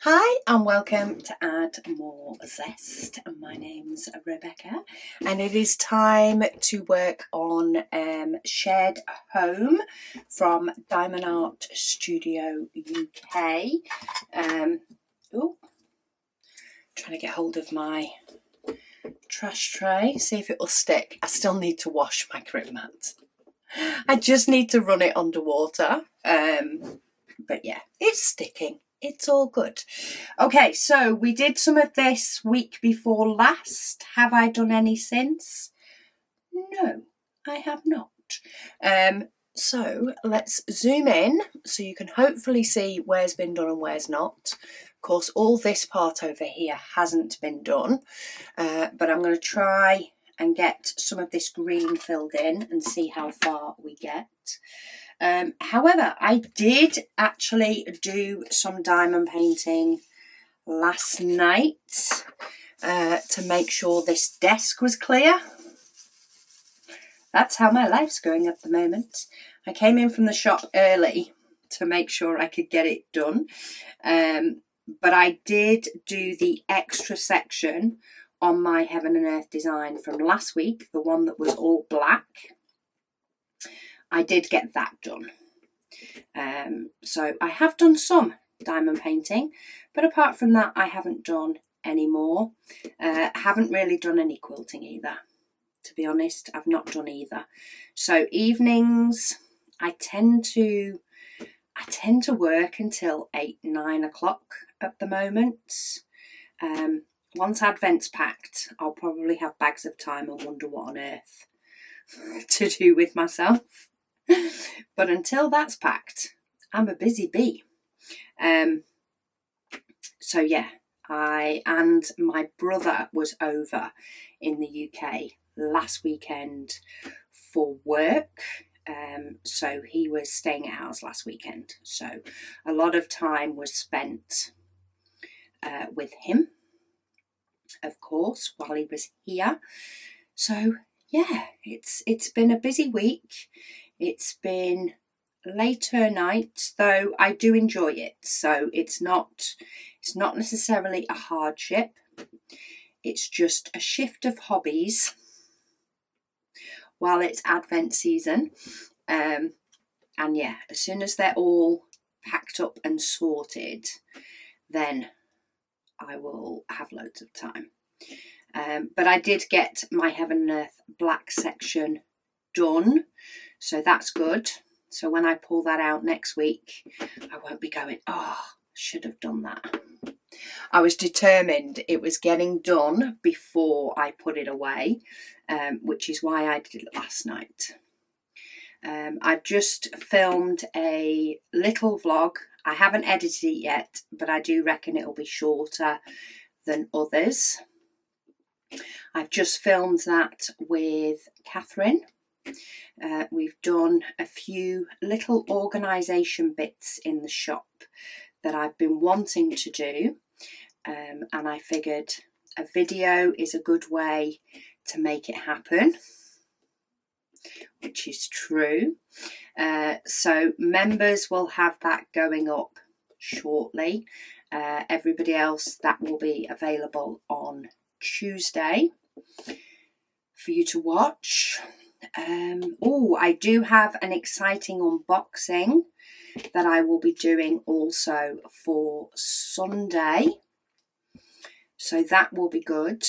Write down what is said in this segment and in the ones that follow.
Hi and welcome to Add More Zest. My name's Rebecca and it is time to work on Shared Home from Diamond Art Studio UK. Trying to get hold of my trash tray, see if it will stick. I still need to wash my crit mat. I just need to run it underwater. But yeah, it's sticking. It's all good. Okay, so we did some of this week before last. Have I done any since? No, I have not. So let's zoom in so you can hopefully see where's been done and where's not. Of course, all this part over here hasn't been done, but I'm going to try and get some of this green filled in and see how far we get. However, I did actually do some diamond painting last night to make sure this desk was clear. That's how my life's going at the moment. I came in from the shop early to make sure I could get it done. But I did do the extra section on my Heaven and Earth design from last week, the one that was all black. I did get that done. So I have done some diamond painting, but apart from that, I haven't done any more. Haven't really done any quilting either. To be honest, I've not done either. So evenings, I tend to work until 8-9 o'clock at the moment. Once Advent's packed, I'll probably have bags of time and wonder what on earth to do with myself. But until that's packed, I'm a busy bee. So yeah, I and my brother was over in the UK last weekend for work. So he was staying at ours last weekend. So a lot of time was spent with him, of course, while he was here. So yeah, it's been a busy week. It's been later nights, though I do enjoy it. So it's not necessarily a hardship. It's just a shift of hobbies while it's Advent season. And yeah, as soon as they're all packed up and sorted, then I will have loads of time. But I did get my Heaven and Earth black section done, so that's good. So when I pull that out next week, I won't be going, oh, should have done that. I was determined it was getting done before I put it away, which is why I did it last night. I've just filmed a little vlog. I haven't edited it yet, but I do reckon it'll be shorter than others. I've just filmed that with Catherine. We've done a few little organisation bits in the shop that I've been wanting to do, and I figured a video is a good way to make it happen, which is true. So members will have that going up shortly. Everybody else, that will be available on Tuesday for you to watch. I do have an exciting unboxing that I will be doing also for Sunday, so that will be good.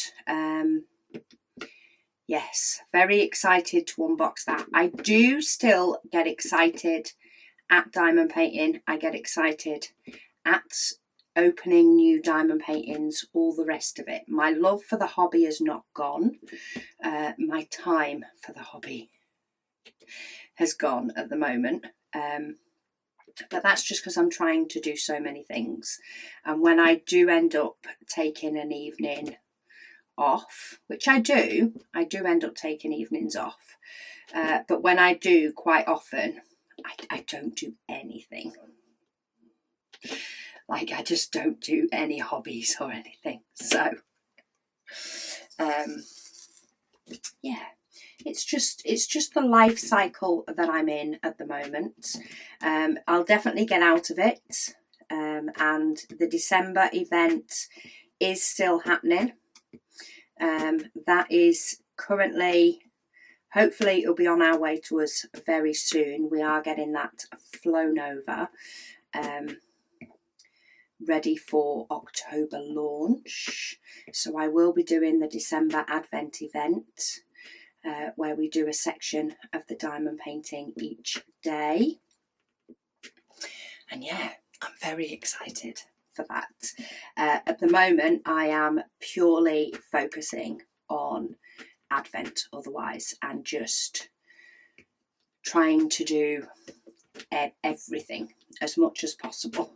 Yes, very excited to unbox that. I do still get excited at diamond painting. I get excited at opening new diamond paintings, all the rest of it. My love for the hobby is not gone. My time for the hobby has gone at the moment. But that's just because I'm trying to do so many things. And when I do end up taking an evening off, which I do end up taking evenings off. But when I do, quite often, I don't do anything. Like, I just don't do any hobbies or anything. So, yeah, it's just the life cycle that I'm in at the moment. I'll definitely get out of it. and the December event is still happening. That is currently, hopefully it'll be on our way to us very soon. We are getting that flown over, ready for October launch. So I will be doing the December Advent event, where we do a section of the diamond painting each day. And yeah, I'm very excited for that. At the moment, I am purely focusing on Advent otherwise, and just trying to do everything as much as possible,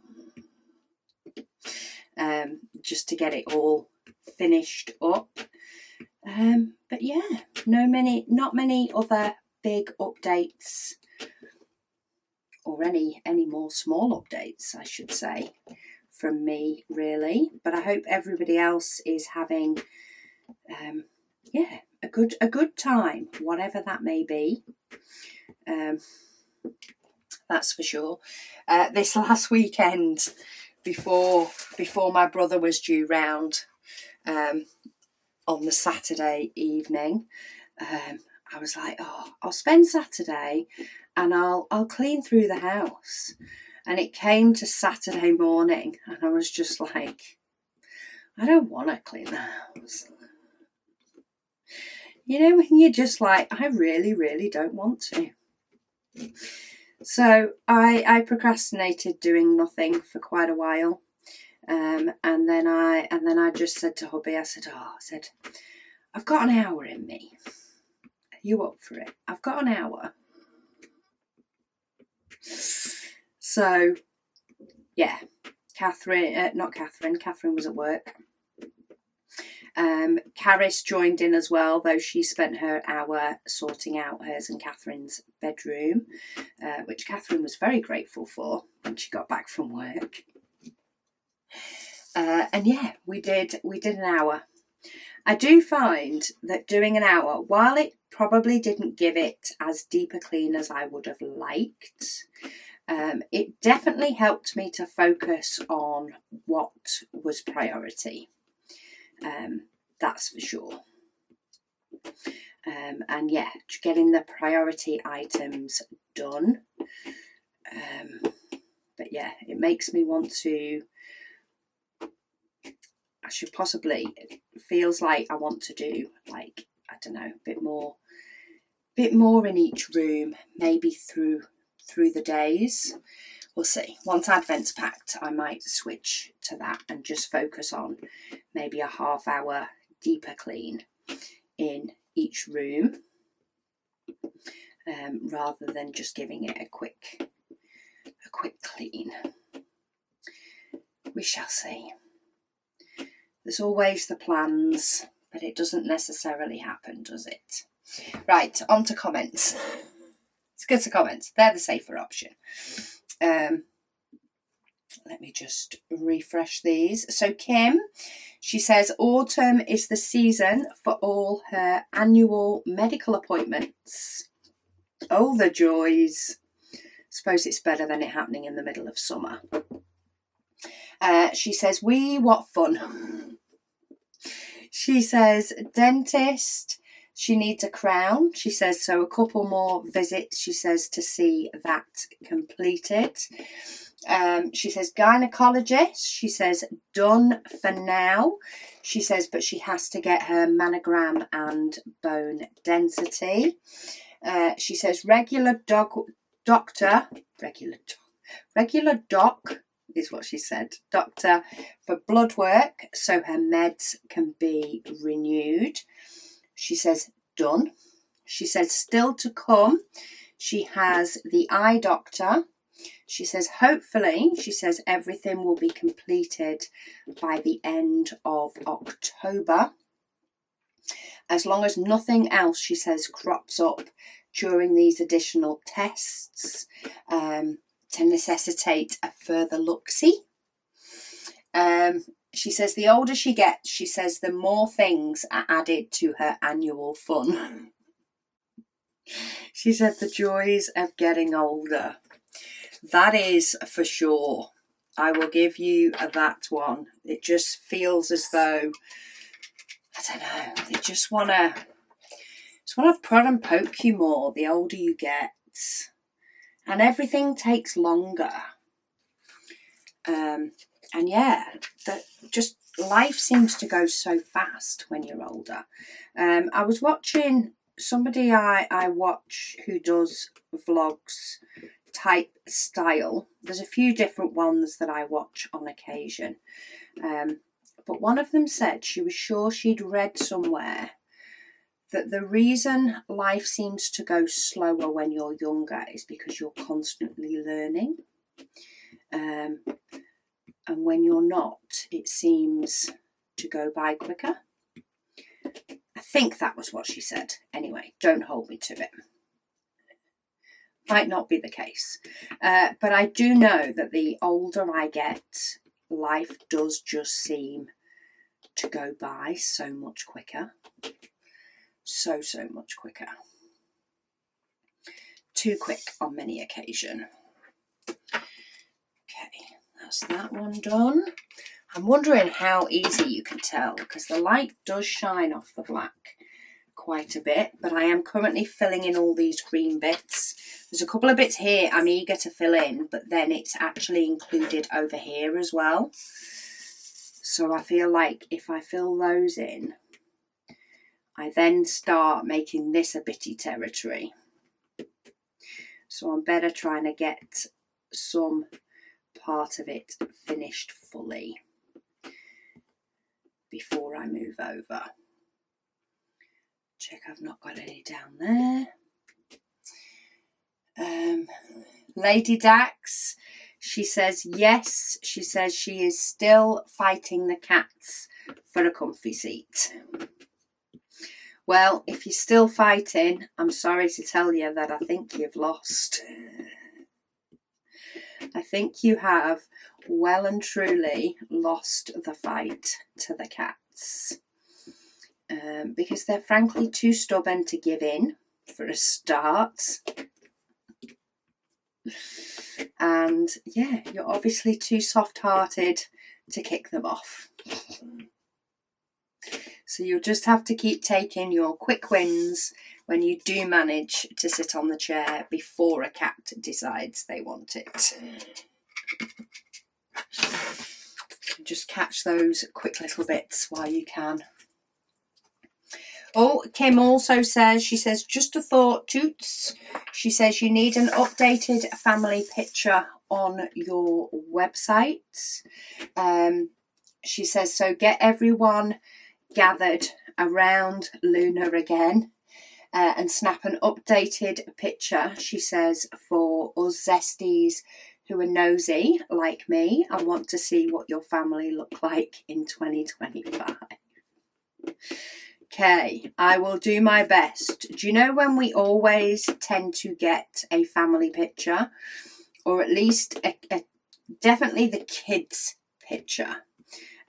just to get it all finished up. But yeah, not many other big updates, or any more small updates, I should say, from me really. But I hope everybody else is having a good time, whatever that may be. That's for sure. This last weekend, before my brother was due round, on the Saturday evening, I was like, oh, I'll spend Saturday and I'll clean through the house. And it came to Saturday morning and I was just like, I don't want to clean the house. You know, when you're just like, I really, really don't want to. So I procrastinated doing nothing for quite a while. And then I just said to hubby, I said, I've got an hour in me. Are you up for it? I've got an hour. So, yeah, Catherine was at work. Caris joined in as well, though she spent her hour sorting out hers and Catherine's bedroom, which Catherine was very grateful for when she got back from work. And yeah, we did an hour. I do find that doing an hour, while it probably didn't give it as deep a clean as I would have liked, it definitely helped me to focus on what was priority. That's for sure. And yeah, getting the priority items done. But yeah, it makes me want to, I should possibly, it feels like I want to do, like, I don't know, a bit more in each room, maybe through the days. We'll see. Once Advent's packed, I might switch to that and just focus on maybe a half-hour deeper clean in each room, rather than just giving it a quick clean. We shall see. There's always the plans, but it doesn't necessarily happen, does it? Right, on to comments. Let's go to comments. They're the safer option. Let me just refresh these. So Kim, she says autumn is the season for all her annual medical appointments. Oh, the joys. Suppose it's better than it happening in the middle of summer. She says, what fun. She says, dentist, she needs a crown. She says, so a couple more visits, she says, to see that completed. She says, gynecologist, she says, done for now. She says, but she has to get her mammogram and bone density. She says, regular doc is what she said, doctor for blood work so her meds can be renewed. She says, done. She says, still to come. She has the eye doctor. She says, hopefully, she says, everything will be completed by the end of October. As long as nothing else, she says, crops up during these additional tests to necessitate a further look-see. She says the older she gets, she says the more things are added to her annual fun. She said the joys of getting older. That is for sure. I will give you that one. It just feels as though, I don't know, they just want to prod and poke you more the older you get. And everything takes longer. And yeah, just life seems to go so fast when you're older. I was watching somebody I watch who does vlogs type style. There's a few different ones that I watch on occasion. But one of them said she was sure she'd read somewhere that the reason life seems to go slower when you're younger is because you're constantly learning. And when you're not, it seems to go by quicker. I think that was what she said. Anyway, don't hold me to it. Might not be the case. But I do know that the older I get, life does just seem to go by so much quicker. So much quicker. Too quick on many occasions. Okay, that's that one done. I'm wondering how easy you can tell, because the light does shine off the black quite a bit, but I am currently filling in all these green bits. There's a couple of bits here I'm eager to fill in, but then it's actually included over here as well. So I feel like if I fill those in, I then start making this a bitty territory. So I'm better trying to get some part of it finished fully before I move over. Check I've not got any down there. Lady Dax, she says yes. She says she is still fighting the cats for a comfy seat. Well, if you're still fighting, I'm sorry to tell you that I think you've lost. I think you have well and truly lost the fight to the cats. Because they're frankly too stubborn to give in, for a start. And yeah, you're obviously too soft-hearted to kick them off. So you'll just have to keep taking your quick wins when you do manage to sit on the chair before a cat decides they want it. Just catch those quick little bits while you can. Oh, Kim also says, she says, just a thought, Toots. She says you need an updated family picture on your website. She says, so get everyone gathered around Luna again and snap an updated picture, she says, for us Zesties who are nosy like me. I want to see what your family look like in 2025. Okay, I will do my best. Do you know when we always tend to get a family picture, or at least definitely the kids' picture?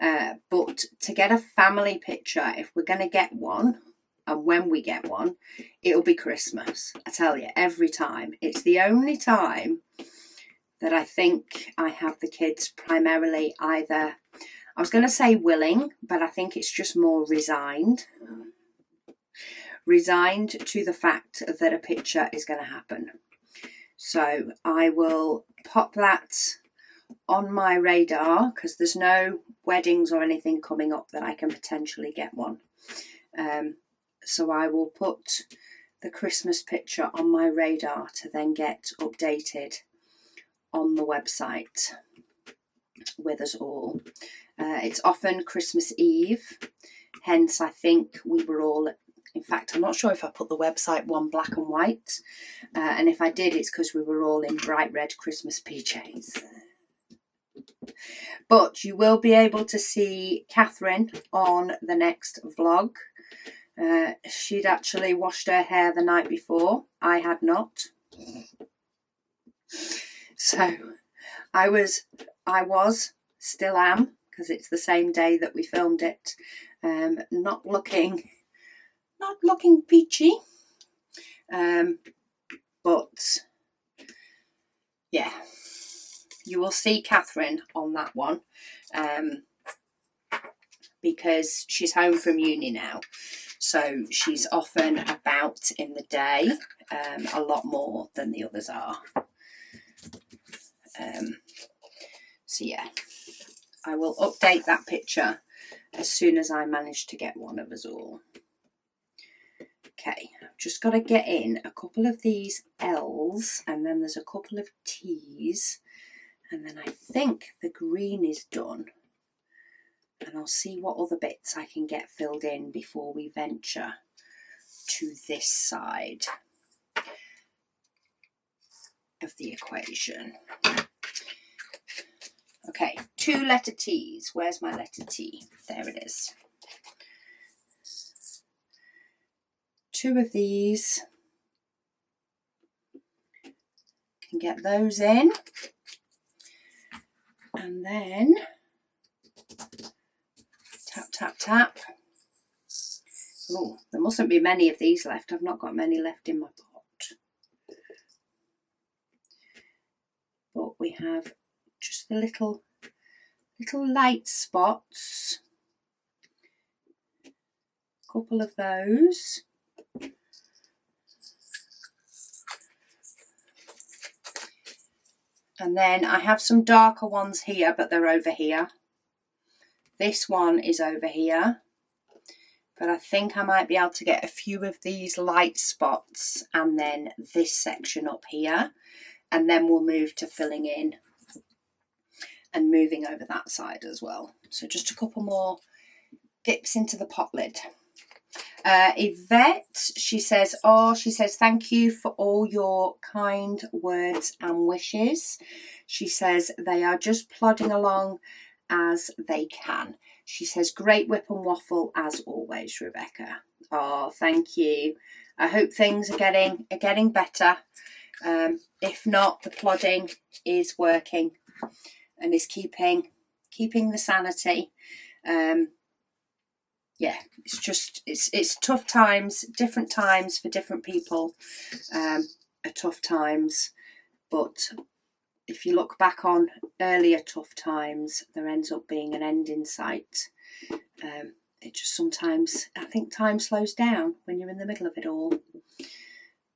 But to get a family picture, if we're going to get one, and when we get one, it'll be Christmas. I tell you, every time. It's the only time that I think I have the kids primarily either, I was going to say willing, but I think it's just more resigned. Resigned to the fact that a picture is going to happen. So I will pop that on my radar, because there's no weddings or anything coming up that I can potentially get one. So I will put the Christmas picture on my radar to then get updated on the website with us all. It's often Christmas Eve, hence I think we were all, in fact I'm not sure if I put the website one black and white, and if I did it's because we were all in bright red Christmas PJs. But you will be able to see Catherine on the next vlog. She'd actually washed her hair the night before. I had not. So I still am, because it's the same day that we filmed it, not looking peachy. But yeah, you will see Catherine on that one, because she's home from uni now. So she's often about in the day, a lot more than the others are. So yeah, I will update that picture as soon as I manage to get one of us all. Okay, I've just got to get in a couple of these L's, and then there's a couple of T's, and then I think the green is done. And I'll see what other bits I can get filled in before we venture to this side of the equation. Okay, 2 letter T's. Where's my letter T? There it is. 2 of these. Can get those in. And then tap, tap, tap. Oh, there mustn't be many of these left. I've not got many left in my pot. But we have just the little light spots. A couple of those. And then I have some darker ones here, but they're over here. This one is over here. But I think I might be able to get a few of these light spots and then this section up here. And then we'll move to filling in and moving over that side as well. So just a couple more dips into the pot lid. Yvette, she says, thank you for all your kind words and wishes. She says they are just plodding along as they can. She says, great whip and waffle as always, Rebecca. Oh, thank you. I hope things are getting better. If not, the plodding is working and is keeping the sanity. Yeah, it's tough times, different times for different people, are tough times. But if you look back on earlier tough times, there ends up being an end in sight. It just sometimes, I think time slows down when you're in the middle of it all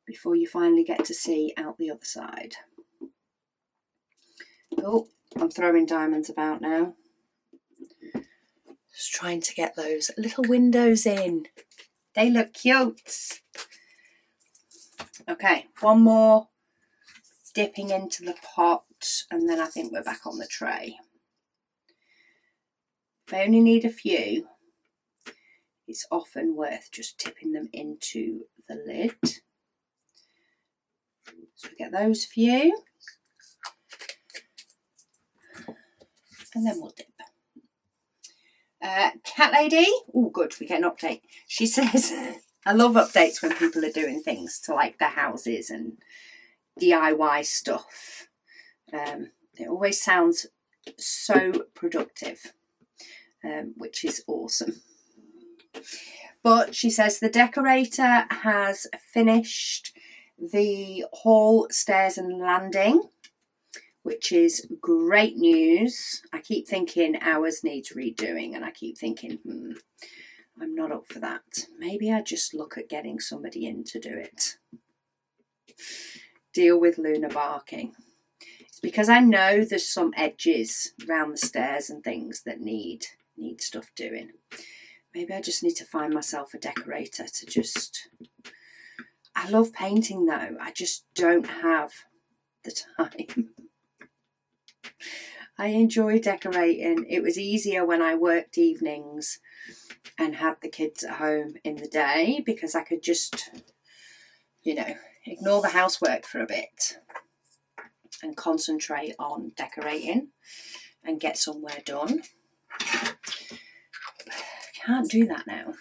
before you finally get to see out the other side. Oh, I'm throwing diamonds about now. Just trying to get those little windows in. They look cute. Okay, one more dipping into the pot, and then I think we're back on the tray. If I only need a few, it's often worth just tipping them into the lid. So we get those few. And then we'll dip. Cat Lady, oh good, we get an update. She says, I love updates when people are doing things to like their houses and DIY stuff. It always sounds so productive, which is awesome. But she says the decorator has finished the hall, stairs and landing, which is great news. I keep thinking ours needs redoing, and I keep thinking, I'm not up for that. Maybe I just look at getting somebody in to do it. Deal with Luna barking. It's because I know there's some edges around the stairs and things that need stuff doing. Maybe I just need to find myself a decorator to just... I love painting though. I just don't have the time. I enjoy decorating. It was easier when I worked evenings and had the kids at home in the day because I could just, ignore the housework for a bit and concentrate on decorating and get somewhere done. Can't do that now.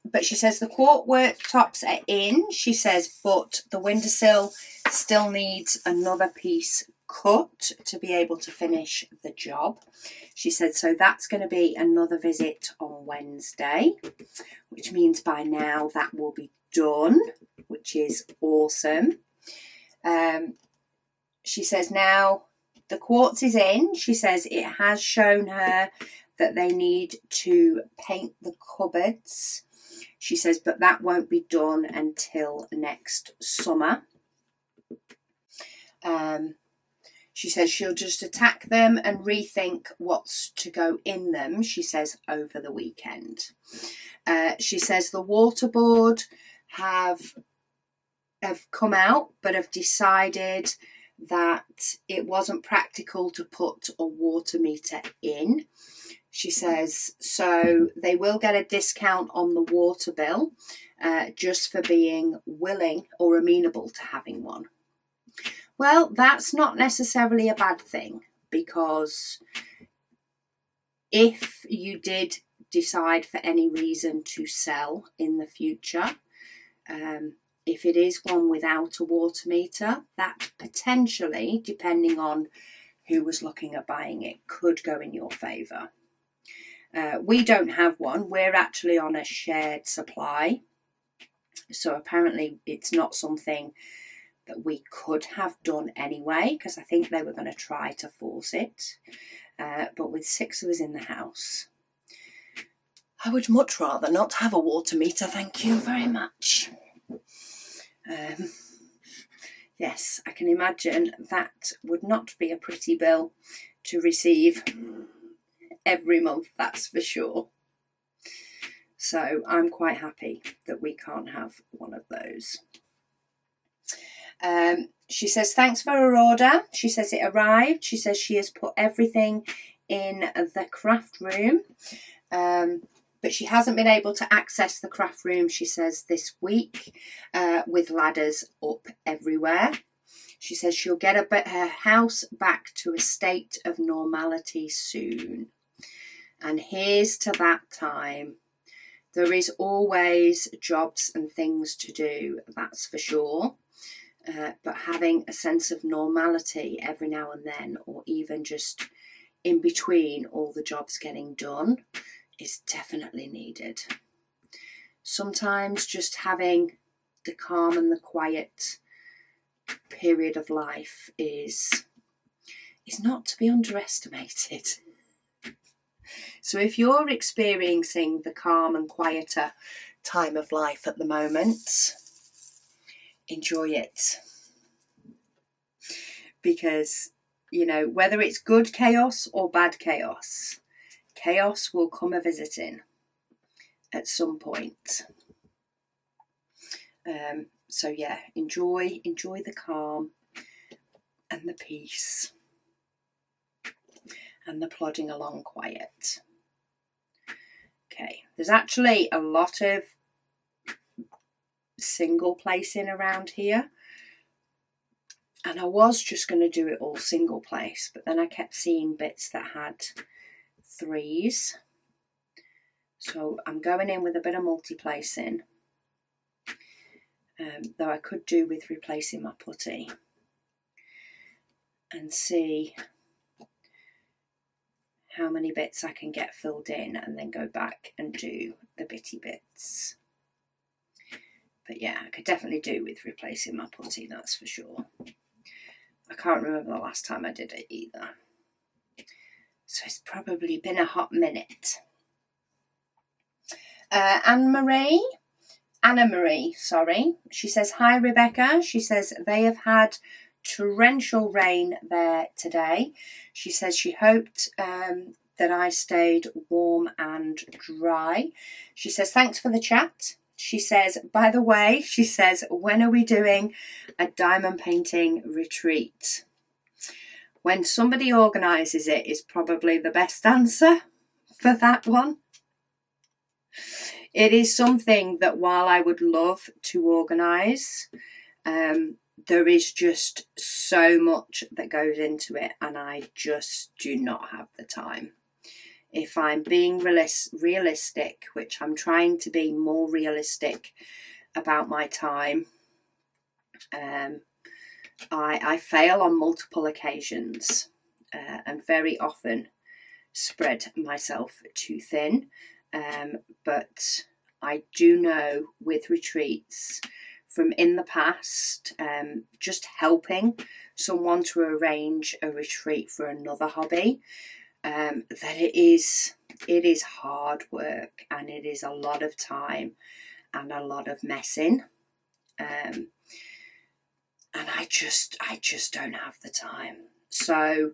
But she says the quart worktops are in. She says, but the windowsill still needs another piece cut to be able to finish the job. She said, so that's going to be another visit on Wednesday, which means by now that will be done, which is awesome. She says now the quartz is in. She says it has shown her that they need to paint the cupboards. She says, but that won't be done until next summer. She says she'll just attack them and rethink what's to go in them, she says, over the weekend. She says the water board have come out, but have decided that it wasn't practical to put a water meter in. She says, so they will get a discount on the water bill just for being willing or amenable to having one. Well, that's not necessarily a bad thing, because if you did decide for any reason to sell in the future, if it is one without a water meter, that potentially, depending on who was looking at buying it, could go in your favour. We don't have one. We're actually on a shared supply. So apparently it's not something that we could have done anyway, because I think they were going to try to force it. But with 6 of us in the house, I would much rather not have a water meter, thank you very much. Yes, I can imagine that would not be a pretty bill to receive every month, that's for sure. So I'm quite happy that we can't have one of those. She says thanks for her order. She says it arrived. She says she has put everything in the craft room, but she hasn't been able to access the craft room, she says, this week with ladders up everywhere. She says she'll get her house back to a state of normality soon. And here's to that time. There is always jobs and things to do, that's for sure. But having a sense of normality every now and then, or even just in between all the jobs getting done, is definitely needed. Sometimes just having the calm and the quiet period of life is not to be underestimated. So if you're experiencing the calm and quieter time of life at the moment, enjoy it. Because, you know, whether it's good chaos or bad chaos, chaos will come a visiting at some point. So yeah, enjoy the calm and the peace and the plodding along quiet. Okay, there's actually a lot of single placing around here, and I was just going to do it all single place, but then I kept seeing bits that had 3s, so I'm going in with a bit of multi-placing, though I could do with replacing my putty and see how many bits I can get filled in and then go back and do the bitty bits. But yeah, I could definitely do with replacing my putty, that's for sure. I can't remember the last time I did it either. So it's probably been a hot minute. Anna Marie, she says, hi Rebecca. She says they have had torrential rain there today. She says she hoped that I stayed warm and dry. She says, thanks for the chat. She says, by the way, she says, when are we doing a diamond painting retreat? When somebody organises it is probably the best answer for that one. It is something that while I would love to organise, there is just so much that goes into it and I just do not have the time. If I'm being realistic, which I'm trying to be more realistic about my time, I fail on multiple occasions and very often spread myself too thin. But I do know with retreats, from in the past, just helping someone to arrange a retreat for another hobby, that it is hard work, and it is a lot of time and a lot of messing, and I just don't have the time. So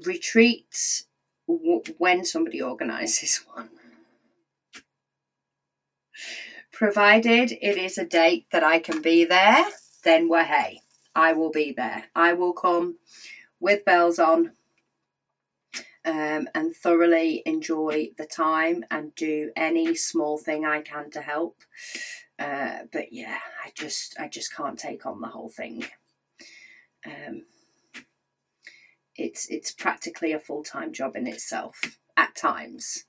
retreats, when somebody organises one, provided it is a date that I can be there, then hey, I will be there. I will come with bells on, and thoroughly enjoy the time and do any small thing I can to help. But yeah, I just can't take on the whole thing. It's practically a full-time job in itself at times,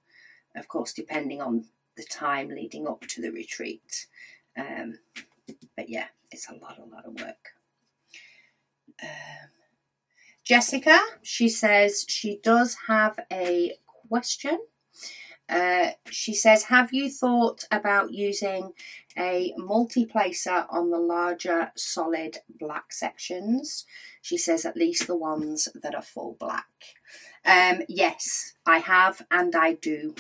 of course, depending on the time leading up to the retreat. But yeah, it's a lot of work. Jessica, she says she does have a question. She says, have you thought about using a multi-placer on the larger solid black sections? She says at least the ones that are full black. Yes, I have, and I do.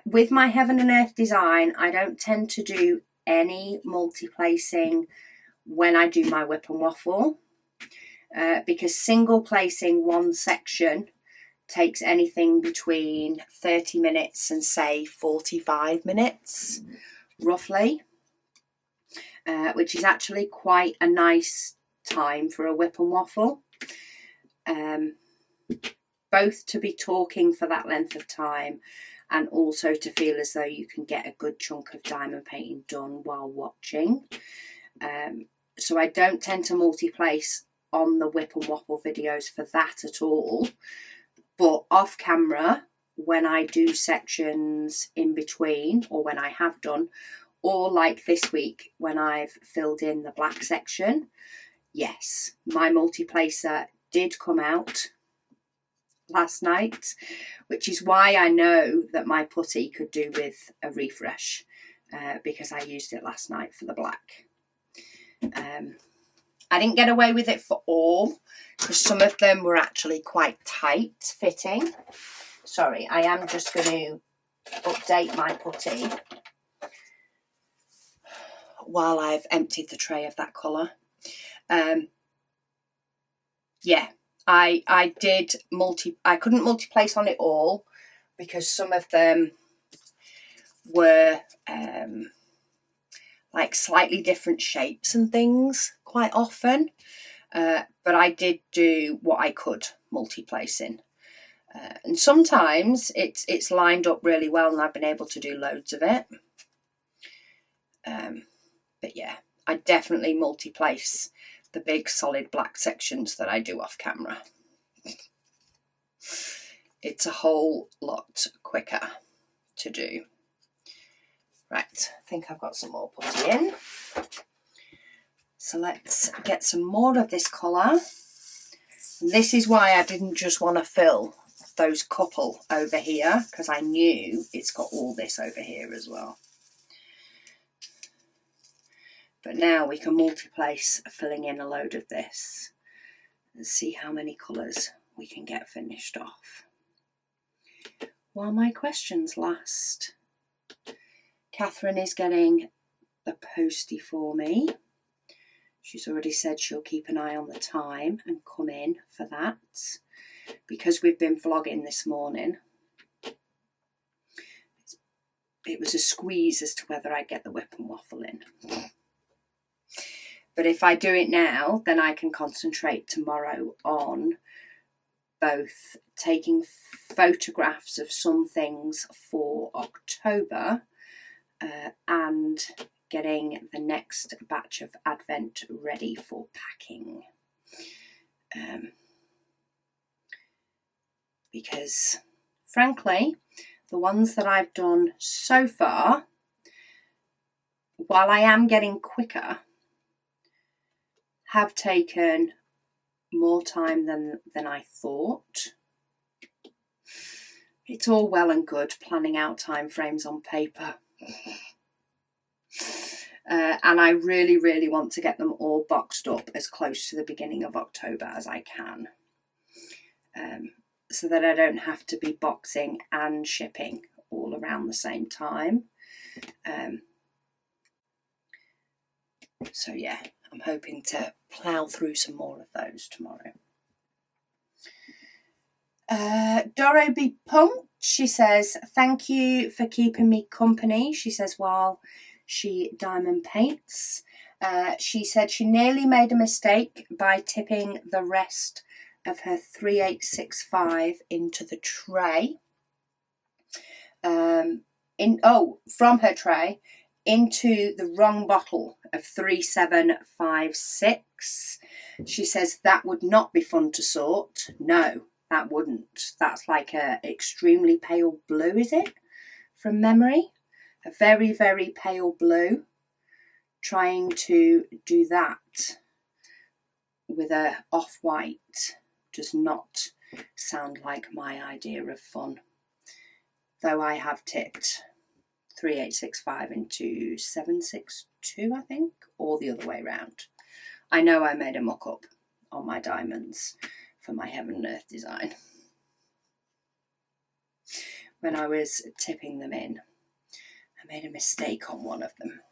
With my Heaven and Earth design, I don't tend to do any multi-placing when I do my WIP and Waffle, because single placing one section takes anything between 30 minutes and say 45 minutes, roughly, which is actually quite a nice time for a WIP and Waffle. Both to be talking for that length of time, and also to feel as though you can get a good chunk of diamond painting done while watching. So I don't tend to multi-place on the WIP and Waffle videos for that at all. But off camera, when I do sections in between, or when I have done, or like this week when I've filled in the black section, yes, my multi-placer did come out last night, which is why I know that my putty could do with a refresh, because I used it last night for the black. I didn't get away with it for all, because some of them were actually quite tight fitting. Sorry, I am just going to update my putty while I've emptied the tray of that colour. Yeah, I did I couldn't multi-place on it all, because some of them were like slightly different shapes and things quite often. But I did do what I could multi-placing. And sometimes it's lined up really well and I've been able to do loads of it. But yeah, I definitely multi-place the big solid black sections that I do off camera. It's a whole lot quicker to do. Right, I think I've got some more putty in. So let's get some more of this colour. And this is why I didn't just want to fill those couple over here, because I knew it's got all this over here as well. But now we can multi-place filling in a load of this and see how many colours we can get finished off while my questions last. Catherine is getting the postie for me. She's already said she'll keep an eye on the time and come in for that, because we've been vlogging this morning. It was a squeeze as to whether I'd get the WIP and Waffle in. But if I do it now, then I can concentrate tomorrow on both taking photographs of some things for October and getting the next batch of Advent ready for packing. Because, frankly, the ones that I've done so far, while I am getting quicker, have taken more time than I thought. It's all well and good planning out time frames on paper. And I really, really want to get them all boxed up as close to the beginning of October as I can, so that I don't have to be boxing and shipping all around the same time. So yeah, I'm hoping to plough through some more of those tomorrow. Doro B. Punk, she says, thank you for keeping me company, she says, while she diamond paints. She said she nearly made a mistake by tipping the rest of her 3865 into the tray. From her tray into the wrong bottle of 3756. She says that would not be fun to sort. No, that wouldn't. That's like a extremely pale blue, is it? From memory. A very, very pale blue. Trying to do that with a off-white does not sound like my idea of fun. Though I have tipped 3865 into 762, I think, or the other way around. I know I made a mock-up on my diamonds for my Heaven and Earth design. When I was tipping them in, I made a mistake on one of them.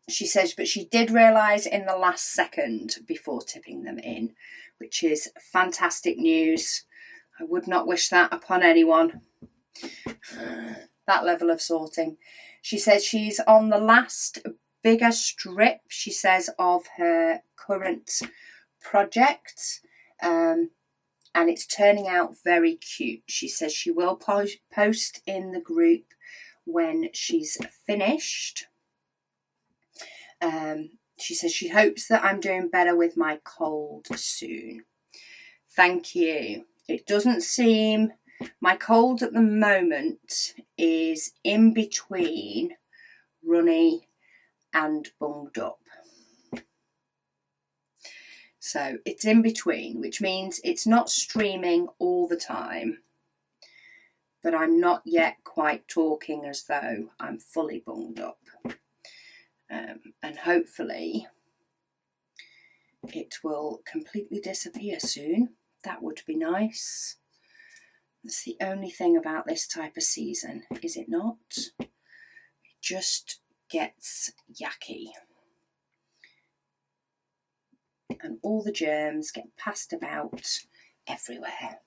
She says, but she did realise in the last second before tipping them in, which is fantastic news. I would not wish that upon anyone. That level of sorting. She says she's on the last bigger strip, she says, of her current project. And it's turning out very cute. She says she will post in the group when she's finished. She says she hopes that I'm doing better with my cold soon. Thank you. It doesn't seem... My cold at the moment is in between runny and bunged up. So it's in between, which means it's not streaming all the time, but I'm not yet quite talking as though I'm fully bunged up. And hopefully it will completely disappear soon. That would be nice. That's the only thing about this type of season, is it not? It just gets yucky. And all the germs get passed about everywhere.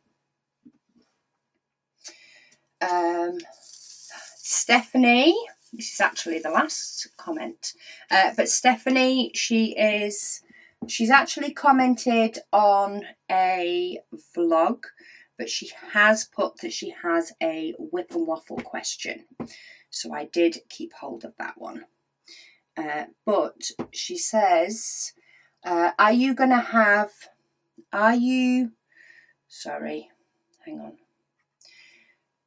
Stephanie, this is actually the last comment, but Stephanie, she's actually commented on a vlog, but she has put that she has a WIP and Waffle question. So I did keep hold of that one. But she says,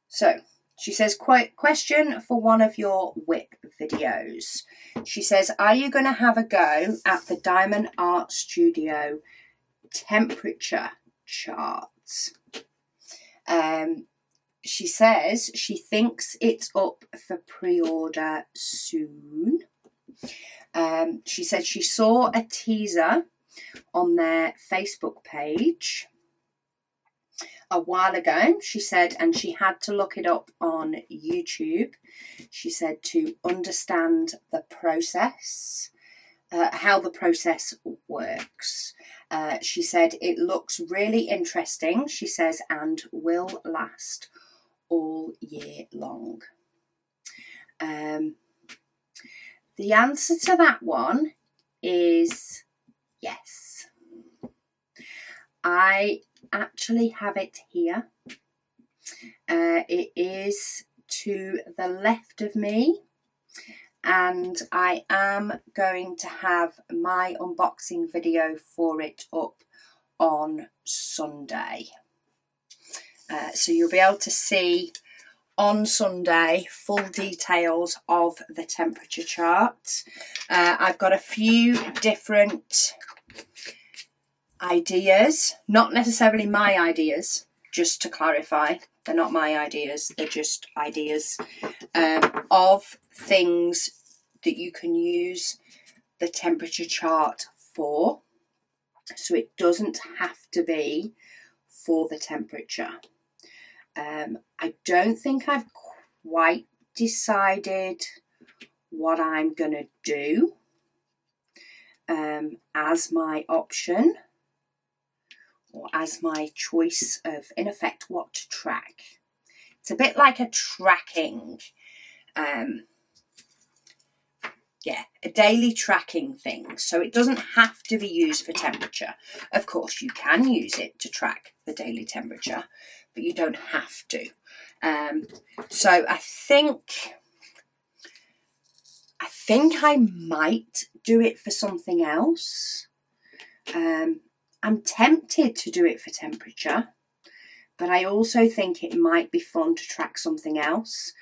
So she says, question for one of your WIP videos. She says, are you going to have a go at the Diamond Art Studio temperature charts? She says she thinks it's up for pre-order soon. She said she saw a teaser on their Facebook page a while ago, she said, and she had to look it up on YouTube. She said to understand the process, how the process works. She said it looks really interesting, she says, and will last all year long. The answer to that one is yes. I actually have it here. It is to the left of me, and I am going to have my unboxing video for it up on Sunday. So you'll be able to see on Sunday full details of the temperature chart. I've got a few different ideas, not necessarily my ideas, just to clarify. They're not my ideas, they're just ideas of things that you can use the temperature chart for. So it doesn't have to be for the temperature. I don't think I've quite decided what I'm going to do as my option, or as my choice of, in effect, what to track. It's a bit like a tracking, a daily tracking thing. So it doesn't have to be used for temperature. Of course, you can use it to track the daily temperature, but you don't have to. So I think I might do it for something else. I'm tempted to do it for temperature, but I also think it might be fun to track something else.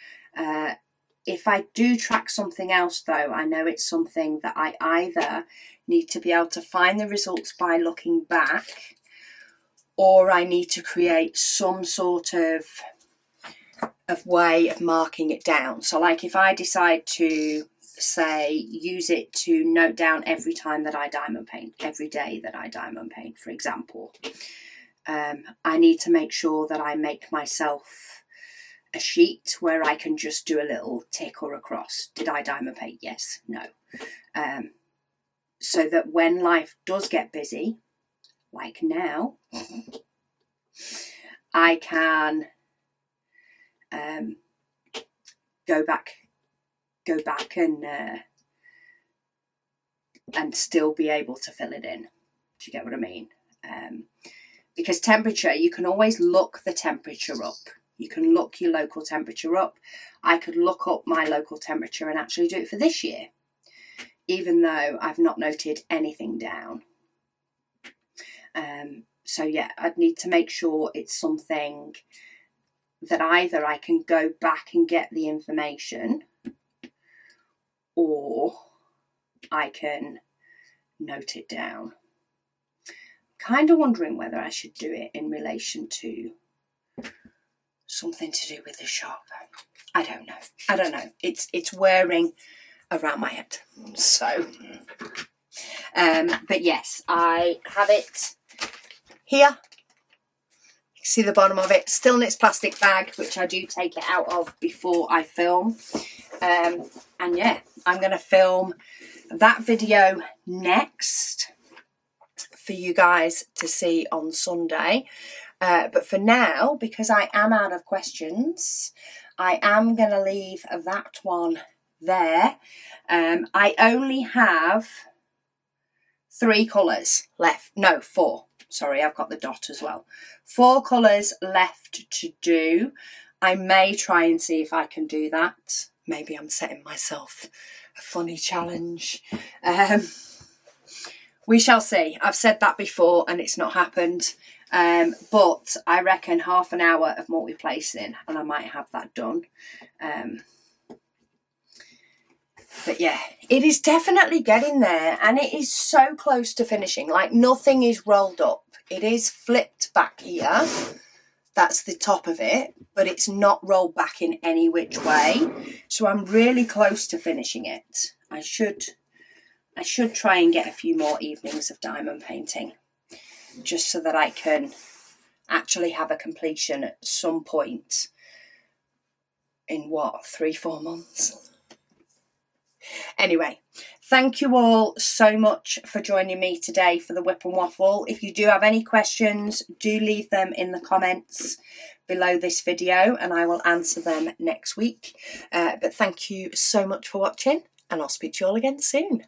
If I do track something else, though, I know it's something that I either need to be able to find the results by looking back, or I need to create some sort of way of marking it down. So like if I decide to, say, use it to note down every time that I diamond paint, every day that I diamond paint, for example, I need to make sure that I make myself a sheet where I can just do a little tick or a cross. Did I diamond paint? Yes, no. So that when life does get busy, like now, I can go back and still be able to fill it in. Do you get what I mean? Because temperature, you can always look the temperature up. You can look your local temperature up. I could look up my local temperature and actually do it for this year, even though I've not noted anything down. So yeah, I'd need to make sure it's something that either I can go back and get the information, or I can note it down. Kind of wondering whether I should do it in relation to something to do with the shop. I don't know. It's wearing around my head. So, but yes, I have it here. You can see the bottom of it, still in its plastic bag, which I do take it out of before I film. And yeah, I'm going to film that video next for you guys to see on Sunday. But for now, because I am out of questions, I am going to leave that one there. I only have 3 colours left. No, 4. Sorry, I've got the dot as well. 4 colours left to do. I may try and see if I can do that. Maybe I'm setting myself a funny challenge. We shall see. I've said that before and it's not happened. But I reckon half an hour of multi-placing and I might have that done. But yeah, it is definitely getting there, and it is so close to finishing. Like, nothing is rolled up. It is flipped back here. That's the top of it, but it's not rolled back in any which way. So I'm really close to finishing it. I should try and get a few more evenings of diamond painting, just so that I can actually have a completion at some point in, 3-4 months. Anyway, thank you all so much for joining me today for the WIP and Waffle. If you do have any questions, do leave them in the comments below this video and I will answer them next week. But thank you so much for watching, and I'll speak to you all again soon.